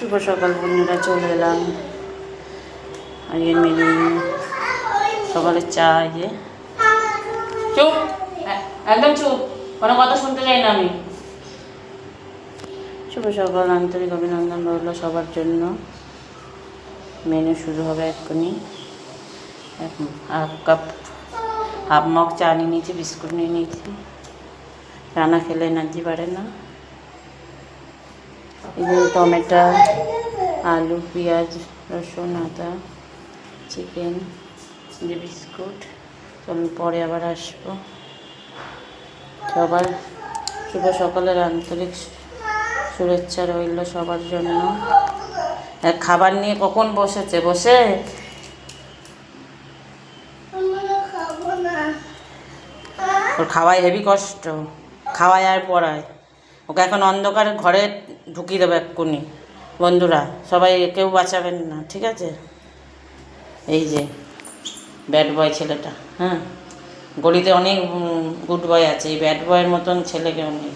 শুভ সকাল বন্ধুরা, চলে এলাম আজকের মেনু নিয়ে। সকালের চা, যে চুপ, একদম চুপ, কোনো কথা শুনতে চাই না আমি। শুভ সকাল, আন্তরিক অভিনন্দন রইল সবার জন্য। মেনু শুরু হবে এক্ষুনি। হাফ মগ চা নিয়ে নিয়েছি, বিস্কুট নিয়ে নিয়েছি। রান্না খেলে এনার্জি বাড়ে না। এখানে টমেটো, আলু, পেঁয়াজ, রসুন, আদা, চিকেন, যে বিস্কুট। চলুন পরে আবার আসবো। সবার শুভ সকালের আন্তরিক শুভেচ্ছা রইল সবার জন্য। খাবার নিয়ে কখন বসেছে, বসে ওর খাওয়াই হেভি কষ্ট, খাওয়ায় আর পড়ায়। ওকে এখন অন্ধকার ঘরে ঢুকিয়ে দেবো এক্ষুনি। বন্ধুরা সবাই, কেউ বাঁচাবেন না, ঠিক আছে? এই যে ব্যাড বয় ছেলেটা, হ্যাঁ, গলিতে অনেক গুড বয় আছে, এই ব্যাড বয়ের মতন ছেলে কেউ নেই।